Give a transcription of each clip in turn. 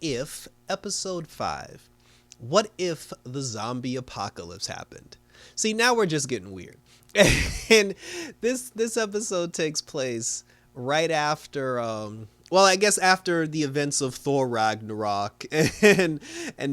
If episode 5? What if the zombie apocalypse happened? See, now we're just getting weird. And this episode takes place right after well, I guess after the events of Thor Ragnarok and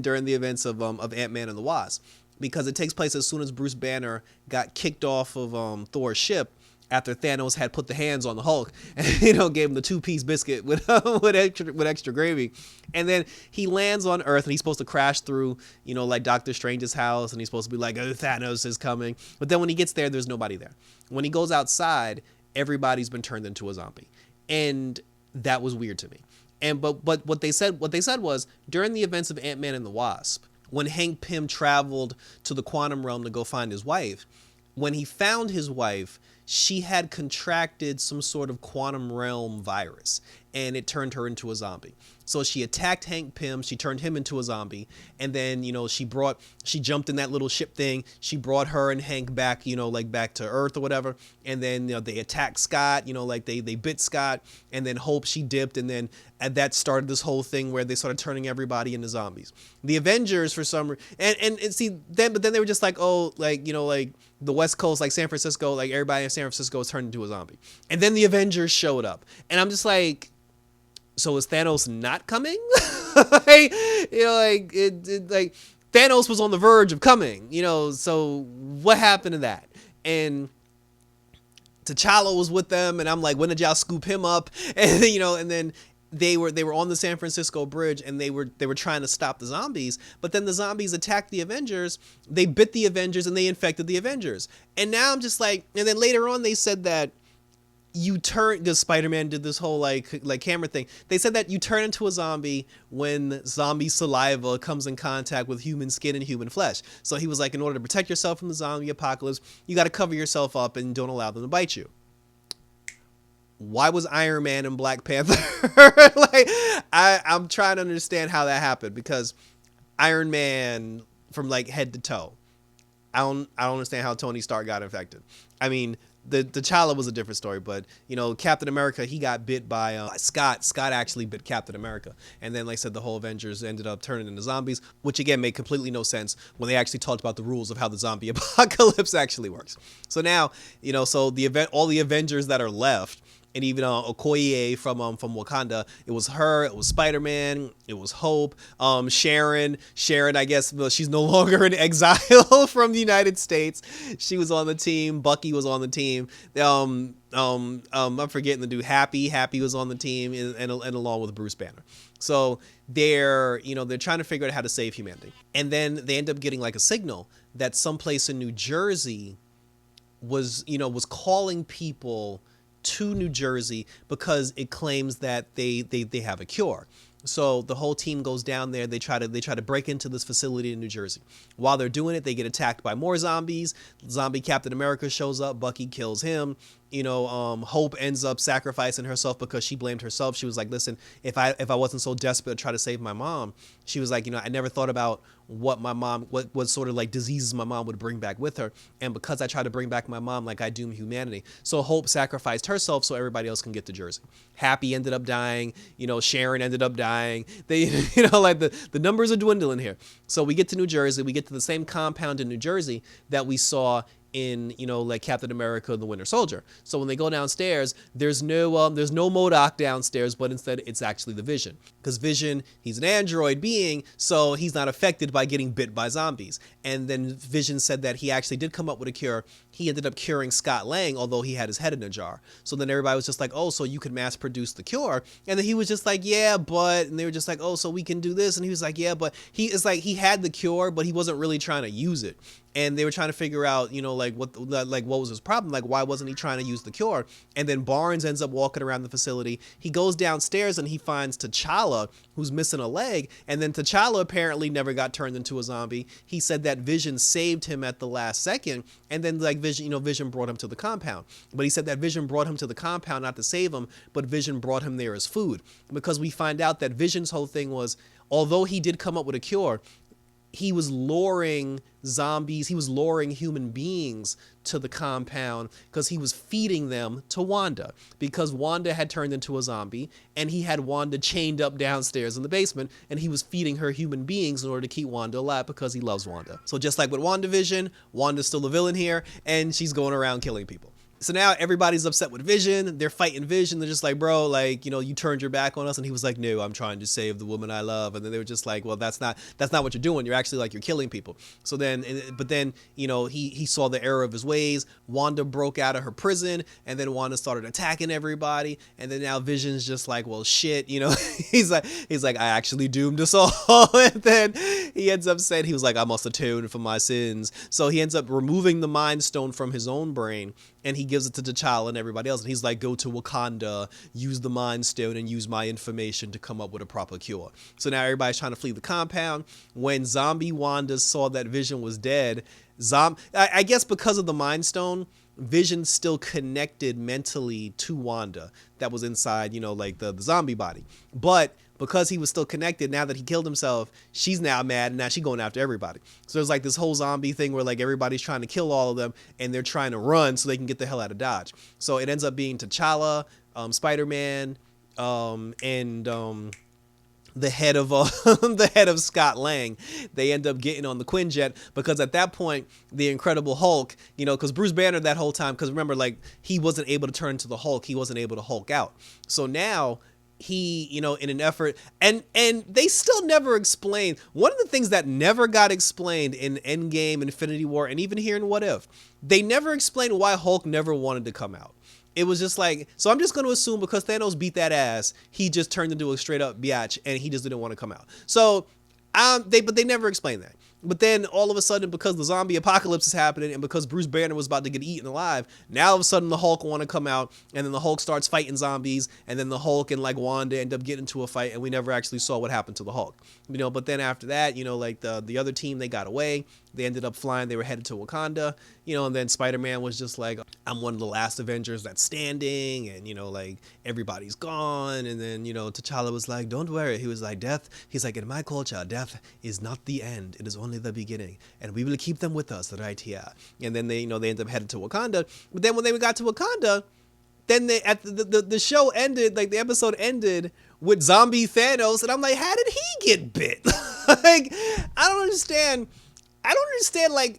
during the events of Ant-Man and the Wasp, because it takes place as soon as Bruce Banner got kicked off of Thor's ship after Thanos had put the hands on the Hulk and gave him the two-piece biscuit with with extra gravy, and then he lands on Earth and he's supposed to crash through like Doctor Strange's house, and he's supposed to be like, oh, Thanos is coming, but then when he gets there, there's nobody there. When he goes outside, everybody's been turned into a zombie, and that was weird to me. And but what they said was during the events of Ant-Man and the Wasp, when Hank Pym traveled to the quantum realm to go find his wife, when he found his wife, she had contracted some sort of quantum realm virus, and it turned her into a zombie. So she attacked Hank Pym, she turned him into a zombie, and then she jumped in that little ship thing, she brought her and Hank back, like back to Earth or whatever, and then they attacked Scott, like they bit Scott, and then Hope, she dipped, and then that started this whole thing where they started turning everybody into zombies. The Avengers, for some and see then, but then they were just like, oh, like like the West Coast, like San Francisco, like everybody in San Francisco was turned into a zombie, and then the Avengers showed up, and I'm just like, so is Thanos not coming? like, like Thanos was on the verge of coming, so what happened to that? And T'Challa was with them, and I'm like, when did y'all scoop him up? And and then they were on the San Francisco bridge, and they were trying to stop the zombies, but then the zombies attacked the Avengers, they bit the Avengers, and they infected the Avengers. And now I'm just like, and then later on they said that you turn, because Spider-Man did this whole like camera thing. They said that you turn into a zombie when zombie saliva comes in contact with human skin and human flesh. So he was like, in order to protect yourself from the zombie apocalypse, you got to cover yourself up and don't allow them to bite you. Why was Iron Man and Black Panther like, I'm trying to understand how that happened, because Iron Man, from like head to toe, I don't understand how Tony Stark got infected. I mean, the T'Challa was a different story, but Captain America, he got bit by Scott. Scott actually bit Captain America, and then like I said, the whole Avengers ended up turning into zombies, which again made completely no sense when they actually talked about the rules of how the zombie apocalypse actually works. So now so all the Avengers that are left, and even Okoye from Wakanda. It was her. It was Spider-Man. It was Hope. Sharon. I guess, well, she's no longer in exile from the United States. She was on the team. Bucky was on the team. I'm forgetting the dude. Happy was on the team, and along with Bruce Banner. So they're trying to figure out how to save humanity, and then they end up getting like a signal that someplace in New Jersey was calling people to New Jersey because it claims that they have a cure. So the whole team goes down there. They try to break into this facility in New Jersey. While they're doing it, they get attacked by more zombies. Zombie Captain America shows up. Bucky kills him. Hope ends up sacrificing herself because she blamed herself. She was like, listen, if I wasn't so desperate to try to save my mom, she was like, I never thought about what sort of like diseases my mom would bring back with her. And because I tried to bring back my mom, like I doomed humanity. So Hope sacrificed herself so everybody else can get to Jersey. Happy ended up dying. Sharon ended up dying. They, like the numbers are dwindling here. So we get to New Jersey. We get to the same compound in New Jersey that we saw in like Captain America and the Winter Soldier. So when they go downstairs, there's no MODOK downstairs, but instead it's actually the Vision, because Vision, he's an android being, so he's not affected by getting bit by zombies. And then Vision said that he actually did come up with a cure. He ended up curing Scott Lang, although he had his head in a jar. So then everybody was just like, oh, so you could mass produce the cure? And then he was just like, yeah, but, and they were just like, oh, so we can do this? And he was like, yeah, but he had the cure, but he wasn't really trying to use it. And they were trying to figure out, like what was his problem? Like, why wasn't he trying to use the cure? And then Barnes ends up walking around the facility. He goes downstairs and he finds T'Challa, who's missing a leg. And then T'Challa apparently never got turned into a zombie. He said that Vision saved him at the last second. And then like Vision brought him to the compound. But he said that Vision brought him to the compound not to save him, but Vision brought him there as food. Because we find out that Vision's whole thing was, although he did come up with a cure, he was luring zombies, he was luring human beings to the compound because he was feeding them to Wanda, because Wanda had turned into a zombie and he had Wanda chained up downstairs in the basement, and he was feeding her human beings in order to keep Wanda alive because he loves Wanda. So just like with WandaVision, Wanda's still a villain here, and she's going around killing people. So now everybody's upset with Vision. They're fighting Vision. They're just like, bro, like, you know, you turned your back on us. And he was like, no, I'm trying to save the woman I love. And then they were just like, well, that's not what you're doing. You're actually like, you're killing people. So then, but then, you know, he saw the error of his ways. Wanda broke out of her prison, and then Wanda started attacking everybody. And then now Vision's just like, well, shit, you know, he's like, I actually doomed us all. And then he ends up saying, he was like, I must atone for my sins. So he ends up removing the Mind Stone from his own brain, and he gives it to T'Challa and everybody else. And he's like, go to Wakanda, use the Mind Stone, and use my information to come up with a proper cure. So now everybody's trying to flee the compound. When zombie Wanda saw that Vision was dead, I guess because of the Mind Stone, Vision still connected mentally to Wanda that was inside, you know, like the zombie body. But because he was still connected, now that he killed himself, she's now mad, and now she's going after everybody. So there's like this whole zombie thing where like everybody's trying to kill all of them, and they're trying to run so they can get the hell out of Dodge. So it ends up being T'Challa, Spider-Man, and the head of Scott Lang. They end up getting on the Quinjet, because at that point the Incredible Hulk, you know, because Bruce Banner that whole time, because remember, like, he wasn't able to turn into the Hulk, he wasn't able to Hulk out. So now he, you know, in an effort, and they still never explained one of the things that never got explained in Endgame, Infinity War, and even here in What If, they never explained why Hulk never wanted to come out. It was just like, so I'm just going to assume because Thanos beat that ass, he just turned into a straight up biatch, and he just didn't want to come out. So but they never explained that. But then all of a sudden, because the zombie apocalypse is happening, and because Bruce Banner was about to get eaten alive, now all of a sudden the Hulk want to come out, and then the Hulk starts fighting zombies, and then the Hulk and like Wanda end up getting into a fight, and we never actually saw what happened to the Hulk, you know. But then after that, you know, like the other team, they got away, they ended up flying, they were headed to Wakanda, you know, and then Spider-Man was just like, I'm one of the last Avengers that's standing, and, you know, like, everybody's gone. And then, you know, T'Challa was like, don't worry. He was like, death, he's like, in my culture, death is not the end, it is only the beginning, and we will keep them with us right here. And then they, you know, they end up headed to Wakanda. But then when they got to Wakanda, then they, at the show ended, like the episode ended with zombie Thanos, and I'm like, how did he get bit? Like, I don't understand like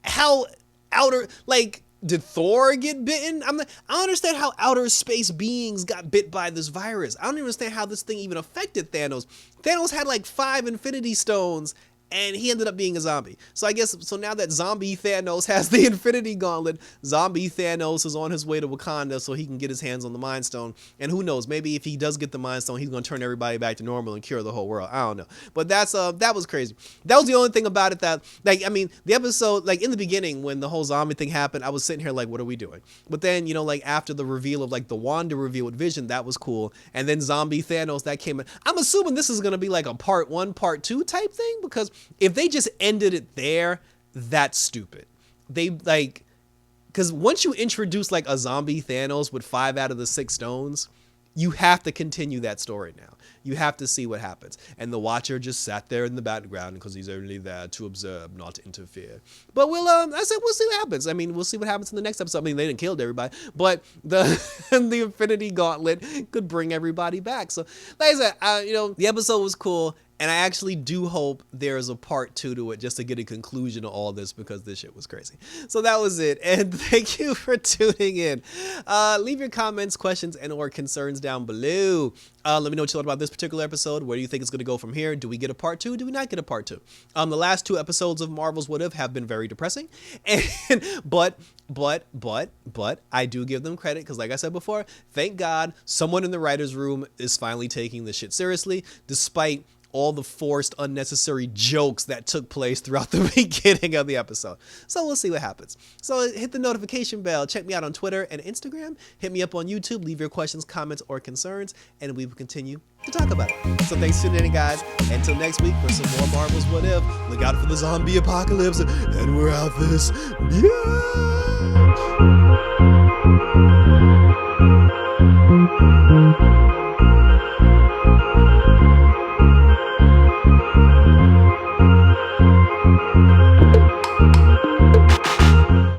how outer, like, did Thor get bitten? I don't understand how outer space beings got bit by this virus. I don't even understand how this thing even affected Thanos. Thanos had like 5 Infinity Stones, and he ended up being a zombie. So I guess, so now that zombie Thanos has the Infinity Gauntlet, zombie Thanos is on his way to Wakanda so he can get his hands on the Mind Stone. And who knows, maybe if he does get the Mind Stone, he's going to turn everybody back to normal and cure the whole world. I don't know. But that's that was crazy. That was the only thing about it that, like, I mean, the episode, like, in the beginning when the whole zombie thing happened, I was sitting here like, what are we doing? But then, you know, like, after the reveal of, like, the Wanda reveal with Vision, that was cool. And then zombie Thanos, that came in. I'm assuming this is going to be like a part 1, part 2 type thing, because if they just ended it there, that's stupid. They, like, because once you introduce like a zombie Thanos with 5 out of the 6 stones, you have to continue that story now. You have to see what happens. And the Watcher just sat there in the background because he's only there to observe, not interfere. But we'll see what happens. I mean, we'll see what happens in the next episode. I mean, they didn't kill everybody, but the Infinity Gauntlet could bring everybody back. So, like I said, you know, the episode was cool. And I actually do hope there's a part 2 to it, just to get a conclusion to all this, because this shit was crazy. So that was it. And thank you for tuning in. Leave your comments, questions, and or concerns down below. Let me know what you thought about this particular episode. Where do you think it's going to go from here? Do we get a part 2? Do we not get a part 2? The last 2 episodes of Marvel's What If have been very depressing. And but I do give them credit, because like I said before, thank God someone in the writer's room is finally taking this shit seriously, despite all the forced, unnecessary jokes that took place throughout the beginning of the episode. So we'll see what happens. So hit the notification bell. Check me out on Twitter and Instagram. Hit me up on YouTube. Leave your questions, comments, or concerns, and we will continue to talk about it. So thanks for tuning in, guys. Until next week for some more Marvel's What If. Look out for the zombie apocalypse, and we're out this. Yeah.